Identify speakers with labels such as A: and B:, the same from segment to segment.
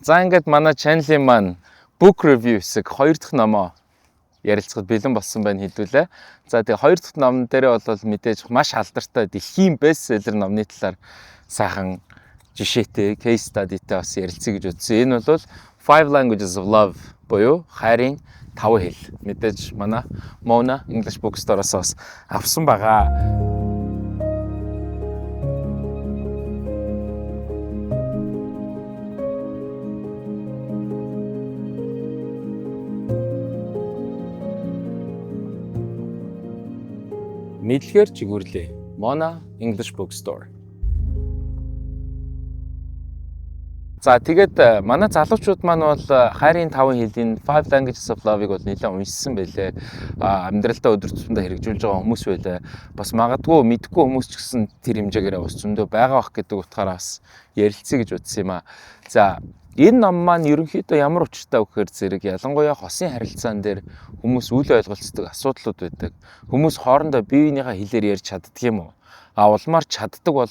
A: За ингээд манай channel-ийн маань book review хэсэг 2 дахь номоо ярилцахад бэлэн болсон байна хэлүүлээ. За тэгээ 2 дахь ном дээрээ бол мэдээж маш алдартай дэлхийн бестселлер номны талаар сайхан жишээтэй case studyтэй бас ярилцъя гэж үзсэн. Энэ бол Five Languages of Love буюу хайрын 5 хэл. Мэдээж манай Mona English Bookstore-оос бас авсан байгаа. Мэдлэгээр чигүүрлээ. Mona English Bookstore. За тэгээд манай залуучууд маань бол хайрын 5 хэлний Five Languages of Love-ыг бол нэлээд уншсан байлээ. Амьдралдаа өдөр тутмдаа хэрэгжүүлж байгаа хүмүүс байлаа. Бас магадгүй мэдгүй хүмүүс ч гэсэн тэр хэмжээгээр бас зөндөө байгаа бах гэдэг утгаараа бас ярилцъя гэж утсан юм аа. За энэ ном маань ерөнхийдөө ямар учиртай вэ гэхээр зэрэг ялангуяа хосын харилцаан дээр хүмүүс үл ойлголцдог асуудлууд байдаг. Хүмүүс хоорондоо бие биенийхээ хэлээр ярьж чаддаг юм уу? Улмаар чаддаг бол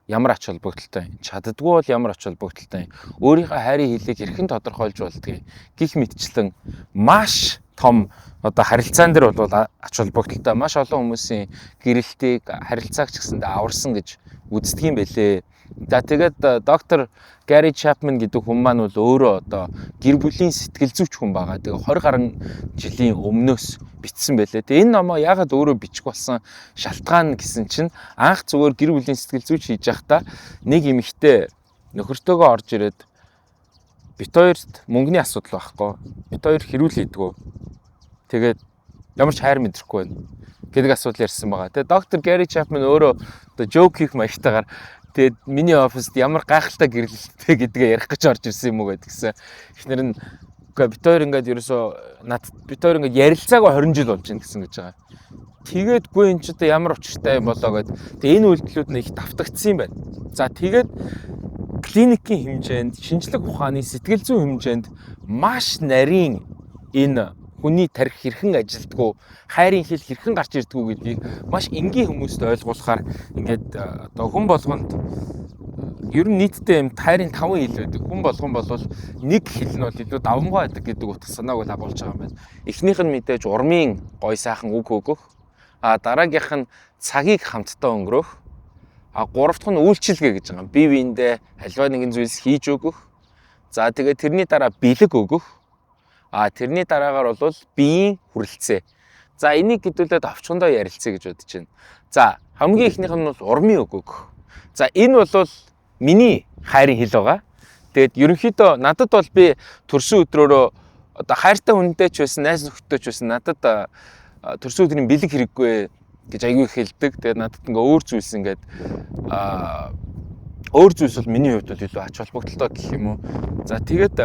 A: ямар ач холбогдолтой юм? Чаддаггүй бол ямар ач холбогдолтой юм? Өөрийнхөө хайрын хэлийг хэрхэн тодорхойлж болдгийг гих мэтчлэн маш том харилцаан дээр бол ач холбогдолтой маш олон хүмүүсийн гэрэлтийг харилцааг ч гэсэндээ аварсан гэж үздэг юм байлээ. За тэгээд доктор Gary Chapman гэдэг хүн маань бол өөрөө гэр бүлийн сэтгэл зүйч хүн байгаа. Тэгээ 20 гаруй жилийн өмнөөс бичсэн байлээ. Тэгээ энэ номоо яагаад өөрөө бичих болсон шалтгаан гэсэн чинь анх зүгээр гэр бүлийн сэтгэл зүйч хийж байхдаа нэг эмэгтэй нөхөртөөгөө орж ирээд бит хоёрт мөнгөний асуудал байхгүй. Бит хоёр хэрүүл хийдгүү. Тэгээд ямар ч хайр мэдрэхгүй байна гэдэг асуудал ярьсан байгаа. Тэгээ доктор Gary Chapman өөрөө joke хийх маягтайгаар тэгээд миний оффист ямар гайхалтай гэрлэлтэй гэдгээ ярих гэж орж ирсэн юм уу гэдгсэн. Эхнэр нь бит хоёр ингээд ерөөсөө бит хоёр ингээд ярилцаагаа 20 жил болж байна гэсэн гэж байгаа. Тэгэдгүй энэ ч одоо ямар учиртай юм болоо гэд. Тэгээ энэ үйлдэлүүд нь их давтагдсан юм байна. За тэгээд клиникийн хэмжээнд, шинжлэх ухааны сэтгэл зүйн хэмжээнд маш нарийн энэ хүний тарих хэрхэн ажилдгүү, хайрын хэл хэрхэн гарч ирдгүү гэдгийг маш энгийн хүмүүст ойлгуулахаар ингээд хүн болгонд ер нь нийтдээ юм хайрын 5 хэл байдаг. Хүн болгон бол нэг хэл нь бол илүү давмгай байдаг гэдэг утга санааг бол агуулж байгаа юм байна. Эхнийх нь мэдээж урмын гой сайхан үг өгөх, дараагийнх нь цагийг хамтдаа өнгөрөх, гурав дахь нь үйлчилгээ гэж байгаа юм. Бие биендээ халиваа нэгэн зүйлс хийж өгөх. За тэгээд тэрний дараа бэлэг өгөх. Тэрний дараагаар бол биеийн хүрэлцээ. За энийг хэдүүлээд овчхондоо ярилцъя гэж бодож байна. За хамгийн ихнийх нь бол урмын үг өгөх. За энэ бол миний хайрын хэл байгаа. Тэгээд ерөнхийдөө надад бол би төрсөн өдрөөрөө хайртай хүнтэй ч байсан, найз нөхдөдтэй ч байсан надад төрсөн өдрийн бэлэг хэрэггүй гэж аягүй хэлдэг. Тэгээд надад ингээ өөр зүйлс ингээд өөр зүйлс бол миний хувьд бол илүү ач холбогдолтой гэх юм уу. За тэгээд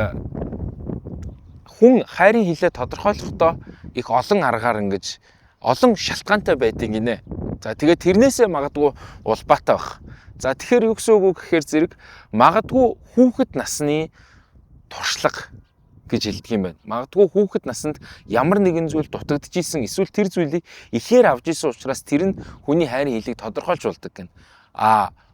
A: хүн хайрын хэлээ тодорхойлохдоо их олон аргаар ингэж олон шалтгаантай байдаг гинэ. За тэгээд тэрнээсээ магадгүй улбаатай байх. За тэгэхээр юу гэсэн үг гэхээр зэрэг магадгүй хүүхэд насны туршлага гэж хэлдэг юм байна. Магадгүй хүүхэд насанд ямар нэгэн зүйл дутагдчихсэн эсвэл тэр зүйлийг ихээр авч исэн учраас тэр нь хүний хайрын хэлийг тодорхойлж болдог гэнэ.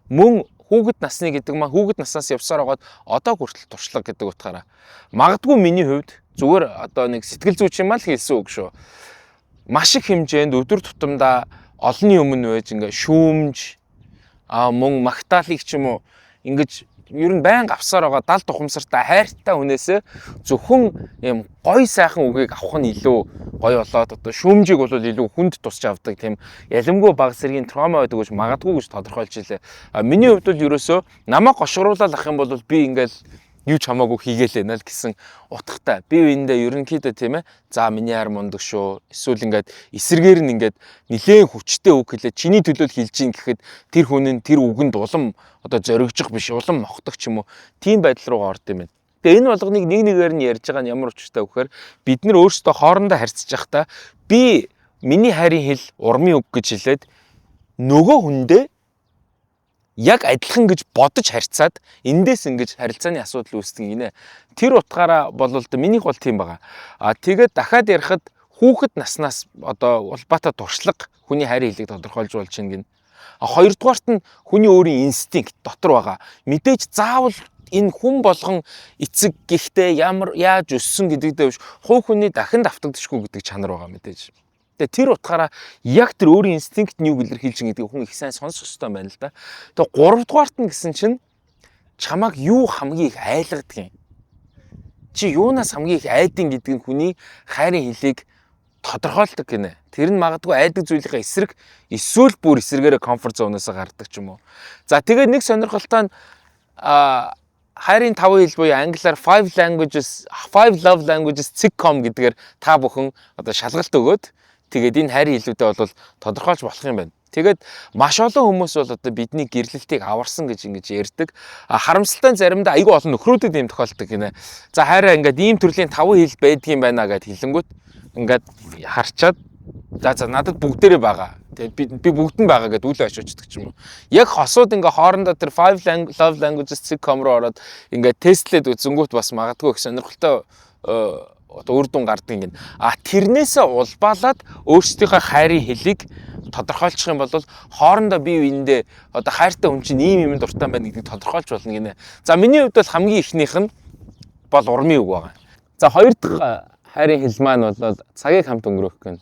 A: Мөн хүүхэд насны гэдэг маань хүүхэд наснаас явсаар байгаад одоо хүртэл туршлага гэдэг утгаараа магадгүй миний хувьд зүгээр нэг сэтгэл зүйч юм аа л хэлсэн үг шүү. Маш их хэмжээнд өдөр тутамдаа олонний өмнө байж ингээ шүүмж мөн магтаалыг ч юм уу ингэж ер нь байнга авсаар байгаа далд ухамсартай хайртай хүнээсээ зөвхөн юм гой сайхан үгийг авах нь илүү гой болоод шүүмжийг бол илүү хүнд тусч авдаг тийм ялэмгүй баг сэргийн травма байдаг гэж магадгүй гэж тодорхойлж илээ. Миний хувьд бол ерөөсөө намайг гошгоруулаад ах юм бол би ингээл юу ч хамаагүй хийгээл байна л гэсэн утгатай. Би биендээ ерөнхийдөө тийм ээ. За миний хайр мундаг шүү. Эсвэл ингээд эсэргээр нь ингээд нилээн хүчтэй үг хэлээд чиний төлөө хэлж ийн гэхэд тэр хүн нь тэр үгэнд улам зоригжих биш, улам мохдог ч юм уу. Тийм байдал руугаа орд юм байна. Тэгээ энэ болгоныг нэг нэгээр нь ярьж байгаа нь ямар учиртай вэ гэхээр бид нар өөрсдөө хоорондоо харьцаж байхдаа би миний хайрын хэл урмын үг гэж хэлээд нөгөө хүндээ яг адилхан гэж бодож харьцаад эндээс ингэж харилцааны асуудал үүсдэг гинэ. Тэр утгаараа болвол минийх бол тийм байгаа. Тэгээд дахиад ярихад хүүхэд наснаас улбаатай туршлага хүний хайрын хэлийг тодорхойлж болж байна гин. Хоёрдугаарт нь хүний өөрийн инстинкт дотор байгаа. Мэдээж заавал энэ хүн болгон эцэг гихтээ ямар яаж өссөн гэдэгдээ биш хувь хүний дахин давтагдчихгүй гэдэг чанар байгаа мэдээж. Тэгээ тэр утгаараа яг тэр өөрийн инстинкт нь юу илэрхийлж гэдгийг хүн их сайн сонсох хэрэгтэй байна л да. Тэгээ 3 дугаарт нь гэсэн чинь чамайг юу хамгийн их айлгадаг юм. Чи юунаас хамгийн их айдин гэдэг нь хүний хайрын хэлийг тодорхойлдог гинэ. Тэр нь магадгүй айдаг зүйлийнхээ эсрэг эсвэл бүр эсрэгээрээ комфорт зоноос гардаг ч юм уу. За тэгээд нэг сонирхолтой нь хайрын 5 хэл буюу англиар 5 love languages.com гэдгээр та бүхэн одоо шалгалт өгөөд тэгээд энэ хайрын хэлүүдээ бол тодорхойлж болох юм байна. Тэгээд маш олон хүмүүс бол одоо бидний гэрлэлтийг аварсан гэж ингэж ярьдаг. Харамсалтай заримдаа айгүй олон нөхрүүдэд ийм тохиолддог гинэ. За хайраа ингээд ийм төрлийн 5 хэл байдгийн байна гэд хэлэнгүүт ингээд харчаад за надад бүгдээрээ байгаа. Тэгээд би бүгд нь байгаа гэдээ үл ашиучдаг ч юм уу. Яг хосууд ингээ хоорондоо тэр 5 love languages.com руу ороод ингээ тестлээд үзэнгүүт бас магадгүй их сонирхолтой үр дүн гардаг юм. Тэрнээсээ улбаалаад өөрсдийнхөө хайрын хэлийг тодорхойлчих юм бол хоорондоо бие биендээ одоо хайртай хүн чинь ийм юм дуртай байна гэдгийг тодорхойлж болно гинэ. За миний хувьд бол хамгийн ихнийх нь бол урмын үг байгаа. За хоёр дахь хайрын хэл маань бол цагийг хамт өнгөрөөх гэнэ.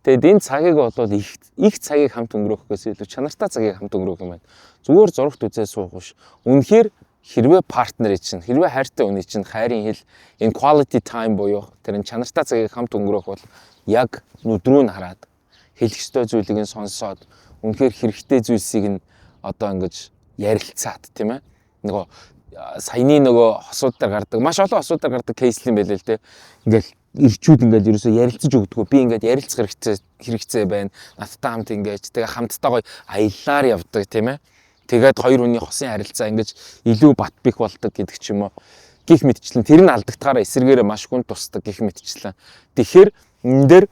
A: Тэгэд энэ цагийг бол их цагийг хамт өнгөрөөхөөс илүү чанартай цагийг хамт өнгөрөөх юм байна. Зүгээр зурагт үзээ суух биш. Үнэхээр хэрвээ партнерын чинь, хэрвээ хайртай хүний чинь хайрын хэл энэ quality time буюу тэр чанартай цагийг хамт өнгөрөөх бол яг нүдрүү нь хараад хэлэх ёстой зүйлийг нь сонсоод үнэхээр хэрэгтэй зүйлсийг нь одоо ингэж ярилцаад тийм ээ. Нөгөө саяны нөгөө хосуудаар гардаг, маш олон хосуудаар гардаг кейс юм байл л дээ. Ингээл ирчүүд ингээд ерөөсөө ярилцаж өгдөггүй. Би ингээд ярилцах хэрэгцээ байна. Надтай хамт ингээд тэгээ хамтдаа гоё аяллаар явдаг тийм ээ. Тэгээд хоёр хүний хосын харилцаа ингээд илүү бат бих болдог гэдэг ч юм уу. Гих мэтчлэн тэр нь алдагдахаараа эсэргээрээ маш хүн тусдаг гих мэтчлэн. Тэгэхээр энэ дээр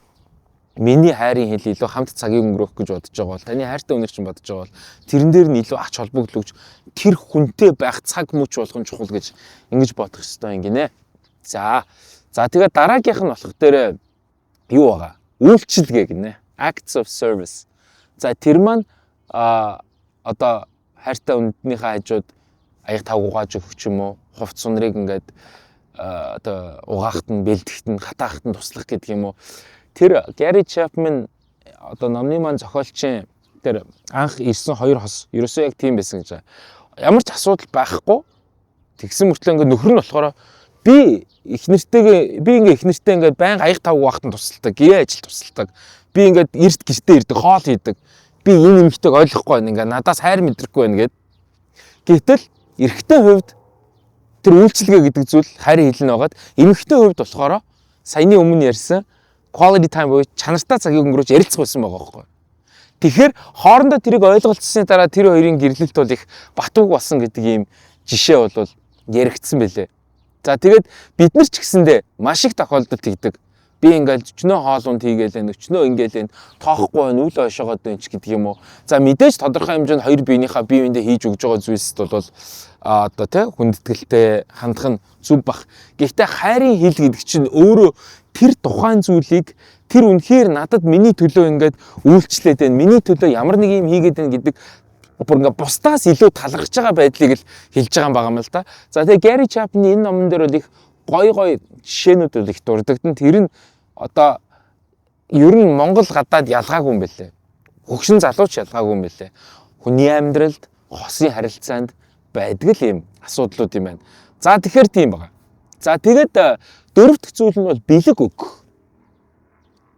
A: миний хайрын хэл илүү хамт цагийг өнгөрөөх гэж бодож байгаа бол таны хайртай хүнийг ч бодож байгаа бол тэрэн дээр нь илүү ач холбогдол өгч тэр хүнтэй байх цаг мөч болгон чухал гэж ингэж бодох ёстой юм гинэ. За тэгээд дараагийнх нь болох дээр юу байгаа? Үйлчилгээ гинэ. Acts of service. За тэр маань одоо хайртай хүнийхээ хажууд аяг тав угааж өгөх ч юм уу, хувц сунрыг ингээд одоо угаахт нь, бэлтгэхт нь, хатаахт нь туслах гэдэг юм уу. Тэр Gary Chapman одоо номны маань зохиолчийн тэр анх ирсэн хоёр хос ерөөсөө яг тийм байсан гэж. Ямар ч асуудал байхгүй. Тэгсэн мөртлөө ингээд нөхөр нь болохоор би ингээ их нэртэй ингээд байнга аяг тав угаахт нь тусалдаг, гээ ажил тусалдаг. Би ингээд эрт гэртээ ирдэг, хоол хийдэг. Би энэ юмхтэйг ойлгохгүй байна. Ингээ надаас хайр мэдрэхгүй байна гэд. Гэтэл эрэгтэй хувьд тэр үйлчилгээ гэдэг зүйл хайрын хэл нь байгаад эмэгтэй хувьд болохоор саяны өмнө ярьсан quality time буюу чанартай цагийг өнгөрөөж ярилцах байсан байгаа байхгүй. Тэгэхээр хоорондоо тэрийг ойлголцсны дараа тэр хоёрын гэрлэлт бол их батуг болсон гэдэг ийм жишээ бол яригдсан байлээ. За тэгээд бид нар ч гэсэндээ маш их тохиолдолд тэгдэг. Би ингээл өчнөө хоолунд хийгээл өчнөө ингээл тоохгүй байна үл ойшоогоод байна ч гэдэг юм уу. За мэдээж тодорхой хэмжээнд хоёр биенийхээ бие биендээ хийж өгж байгаа зүйлс бол одоо тий хүндэтгэлтэй хандах нь зүв бах. Гэхдээ хайрын хэл гэдэг чинь өөрөө тэр тухайн зүйлийг тэр үнэхээр надад миний төлөө ингээд үйлчлээд байна. Миний төлөө ямар нэг юм хийгээд байна гэдэг бүр ингээд бусдаас илүү талархаж байгаа байдлыг л хэлж байгаа юм байгаа юм л да. За тэгээ Gary Chapman энэ номон дээр бол их гой жишээнүүд бол их дурддагдан. Тэр нь одоо ер нь Монгол гадаад ялгаагүй юм бэлээ. Хөгшин залууч ялгаагүй юм бэлээ. Хүний амьдралд, хосын харилцаанд байдаг л юм асуудлууд юм байна. За тэгэхээр тийм байна. За тэгээд дөрөв дэх зүйл нь бол бэлэг өгөх.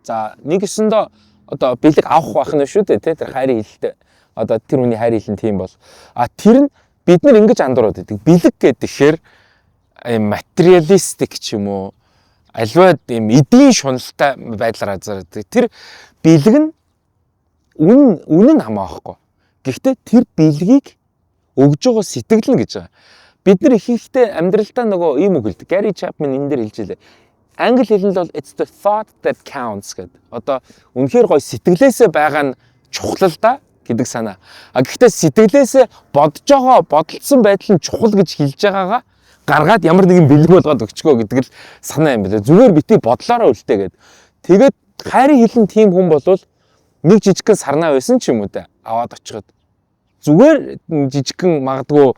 A: За нэг өсөндөө одоо бэлэг авах байх нь шүү дээ тий тэр хайрын хэлтэй. Одоо тэр хүний хайрын хэл нь тийм бол тэр нь бид нар ингэж андуураад байдаг. Бэлэг гэхээр материалистик ч юм уу альва ийм эдийн шуналтай байдлаар азардаг. Тэр бэлэг нь үнэн нь хамаахгүй. Гэхдээ тэр бэлгийг өгж байгаа сэтгэл нь гэж байгаа. Бид нар их ихтэй амьдралдаа нөгөө ийм үг хэлдэг. Gary Chapman энэ дээр хэлж илээ. Англи хэлэнд бол it's the thought that counts гэдэг. Одоо үнэхээр гоё сэтгэлээсээ байгаа нь чухал л да гэдэг санаа. Гэхдээ сэтгэлээсээ бодож байгаа бодолцсон байдал нь чухал гэж хэлж байгаагаа гаргаад ямар нэгэн бэлэг болгоод өгчгөө гэдэг л санаа юм байна. Зүгээр бити бодлоороо үлдээгээд. Тэгээд хайрын хэлэн тийм хүн болвол нэг жижигхэн сарнаа байсан ч юм уу да аваад очиход зүгээр жижигхэн магадгүй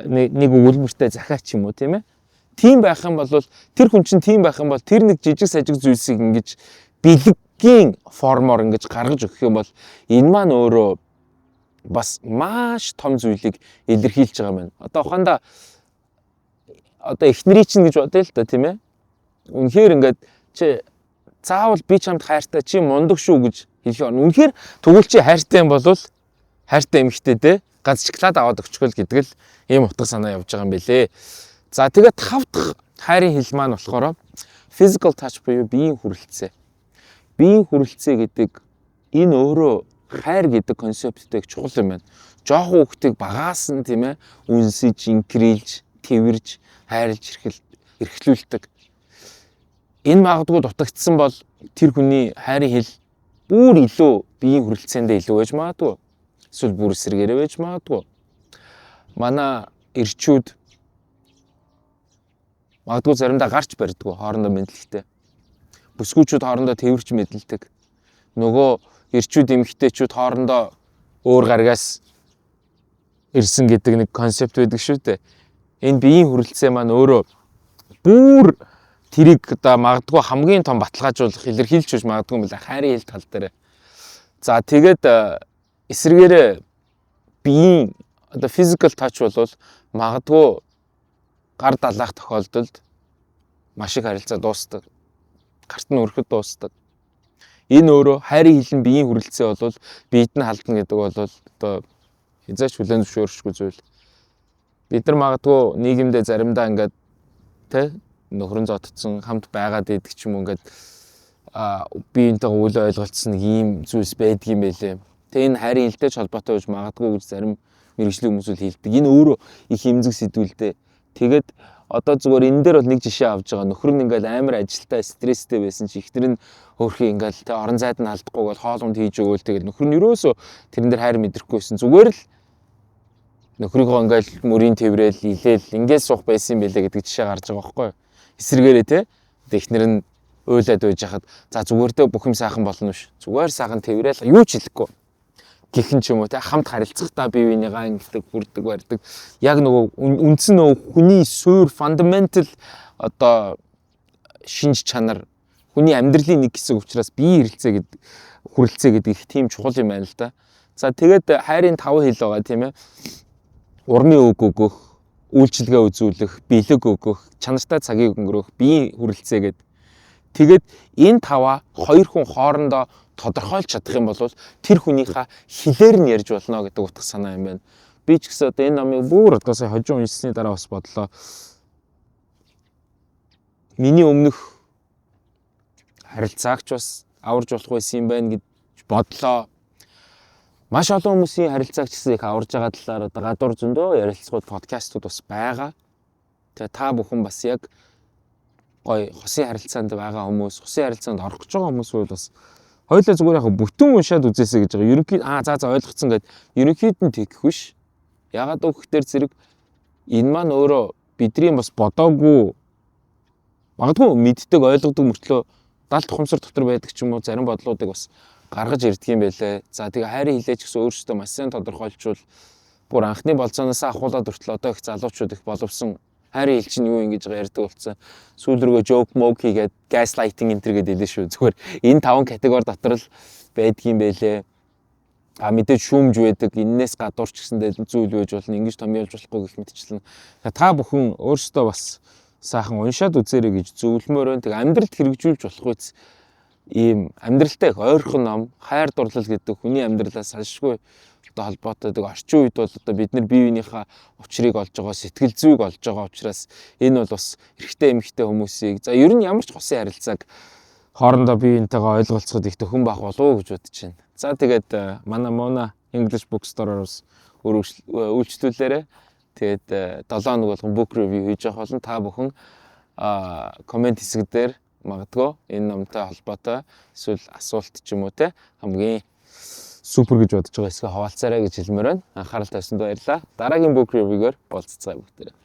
A: нэг өгүүлбэртэй захиач юм уу тийм ээ. Тийм байх юм бол тэр хүн чинь тийм байх юм бол тэр нэг жижиг сажиг зүйлсийг ингэж бэлгийн формоор ингэж гаргаж өгөх юм бол энэ маань өөрөө бас маш том зүйлийг илэрхийлж байгаа юм байна. Одоо ухаандаа одоо эхнэрий чинь гэж бодъё л да тийм ээ. Үнэхээр ингээд чи заавал би чамд хайртай чи мундаг шүү гэж хэлэх юм. Үнэхээр тэгвэл чи хайртай юм бол хайртай эмэгтэй те ганц шоколад аваад өгчихвөл гэдэг л ийм утга санаа явж байгаа юм бэлээ. За тэгээд 5 дахь хайрын хэл маань болохоор physical touch буюу биеийн хүрэлцээ. Биеийн хүрэлцээ гэдэг энэ өөрөө хайр гэдэг концепттэй чухал юм байна. Жохон хүүхдийг багаас нь тийм ээ үнсэж, инкрилж, тэрвэрж, хайрлж эрхлүүлдэг. Энэ магадгүй дутагдсан бол тэр хүний хайрын хэл бүр илүү биеийн хүрэлцээндээ илүү байж магадгүй. Эсвэл бүр эсрэгээрээ байж магадгүй. Манай эрчүүд магадгүй заримдаа гарч барьдгүй хоорондоо мэдлэгтэй. Бүсгүүчүүд хоорондоо тэрвэрч мэдлдэг. Нөгөө эрчүүд эмэгтэйчүүд хоорондоо өөр гаргаас ирсэн гэдэг нэг концепт байдаг шүү дээ. Энэ биеийн хүрэлцээ маань өөрөө бүр тэрийг одоо магадгүй хамгийн том баталгаажуулах илэрхийлж үж магадгүй юм байна хайрын хэл тал дээр. За тэгээд эсрэгээрээ биеийн одоо physical touch бол магадгүй гар далаах тохиолдолд маш их харилцаа дуустдаг. Гарт нь өрөхөд дуустдаг. Энэ өөрөө хайрын хилэн биеийн хүрэлцээ бол биед нь халдна гэдэг бол одоо хязгаарч хүлээн зөвшөөрөхгүй зүйл. Бид нар магадгүй нийгэмдээ заримдаа ингээд тэ нөхрөн зодтсон хамт байгаад идэх ч юм уу ингээд биентэйгээ үл ойлголцсон ийм зүйлс байдгийм байлээ. Тэгээ энэ хайрын хилтэй ч холбоотой байж магадгүй гэж зарим мэргэжлийн хүмүүс хэлдэг. Энэ өөрөө их эмзэг сэдвүүлтэй. Тэгээд одоо зүгээр энэ дээр бол нэг жишээ авж байгаа. Нөхөр нь ингээл амар ажилтаа стресстэй байсан чи ихтер нь өөрхий ингээл тэ орон зайд нь алдахгүйгээл хоолунд хийж өгөөл тэгээд нөхөр нь юусоо тэрэн дээр хайр мэдрэхгүйсэн. Зүгээр л нөхрийгөө ингээл мөрийн тэврээл илээл ингээд суух байсан юм байлээ гэдэг жишээ гарч байгаа байхгүй юу. Эсрэгээрээ те эхнэр нь уйлаад байж хахад за зүгээр дэ бүх юм сайхан болно ш. Зүгээр сайхан тэврээл юу ч хэлэхгүй. Гихэн ч юм уу те хамт харилцахдаа бие бинийгаа ингэдэг бүрдэг барьдаг. Яг нөгөө үндсэн нөгөө хүний суур фундаментал одоо шинж чанар хүний амьдралын нэг хэсэг учраас бие хүрэлцээ гэдэг их тийм чухал юм байна л да. За тэгээд хайрын 5 хэл байгаа тийм ээ. Урмын үг өгөх, үйлчилгээ үзүүлэх, бэлэг өгөх, чанартай цагийг өнгөрөөх, биеийн хүрэлцээ гэдэг. Тэгээд энэ 5-аа хоёр хүн хоорондоо тодорхойлж чадах юм бол тэр хүнийхээ хэлээр нь ярьж болно гэдэг утга санаа юм байна. Би ч гэсэн одоо энэ номыг бүр одоо сая хожим уншсны дараа бас бодлоо. Миний өмнөх харилцаагч бас аварж болох байсан юм байна гэж бодлоо. Маш олон хүмүүсийн харилцаагч гэсэн их аварж байгаа талаар одоо гадуур зөндөө ярилцлагууд подкастууд бас байгаа. Тэгээ та бүхэн бас яг гой хосын харилцаанд байгаа хүмүүс, хосын харилцаанд орох гэж байгаа хүмүүс бол бас хоёулаа зүгээр яг бүтэн уншаад үзээсэй гэж байгаа. Ерөнхийд за ойлгоцсон гэд ерөнхийд нь тэгэх биш. Ягаад гэвэл зэрэг энэ маань өөрөө бидний бас бодоогүй магадгүй мэддэг ойлгодог мөртлөө далд тухамсар дотор байдаг ч юм уу зарим бодлуудыг бас гаргаж ирдэг юм байлээ. За тэгээ хайрын хилээч гэсэн өөрсдөө маш сайн тодорхойлчвал бүр анхны болцооноос ахуулаад хүртэл одоо их залуучууд их боловсон хайрын хил чинь юу юм гэж ярьдаг болсон. Сүүл рүүгээ joke moke хийгээд gaslighting энэ төр гэдэг хэлээ шүү. Зүгээр энэ 5 категори дотор л байдаг юм байлээ. Мэдээж шүүмж байдаг. Эннээс гадуур ч гэсэндээ зүйл байж болно. Ингэж томьёолж болохгүй гэх мэтчлэн. Та бүхэн өөрсдөө бас сайхан уншаад үзээрэй гэж зөвлөмөр байна. Тэг амьдралд хэрэгжүүлж болох үс ийм амьдралтай их ойрхон ном, хайр дурлал гэдэг хүний амьдралаас салшгүй одоо холбоотой орчин үед бол одоо бид нар бие биенийхээ учрыг олж байгаа, сэтгэл зүйг олж байгаа учраас энэ бол бас эрэгтэй эмэгтэй хүмүүсийг за ер нь ямар ч хосын харилцааг хоорондоо бие биентэйгээ ойлголцоход их төхөн байх болов уу гэж бодож байна. За тэгээд манай Mona English Bookstore-оос үйлчлүүлээрэ тэгээд 7 хоног болгон book review хийж явах болно. Та бүхэн комент хэсэг дээр магадгүй энэ номтой холбоотой эсвэл асуулт ч юм уу те хамгийн супер гэж бодож байгаа хэсгээ хаваалцаарай гэж хэлмээр байна. Анхаарал тавьсанд баярлалаа. Дараагийн book review-гээр уулзцгаая бүгдээрээ.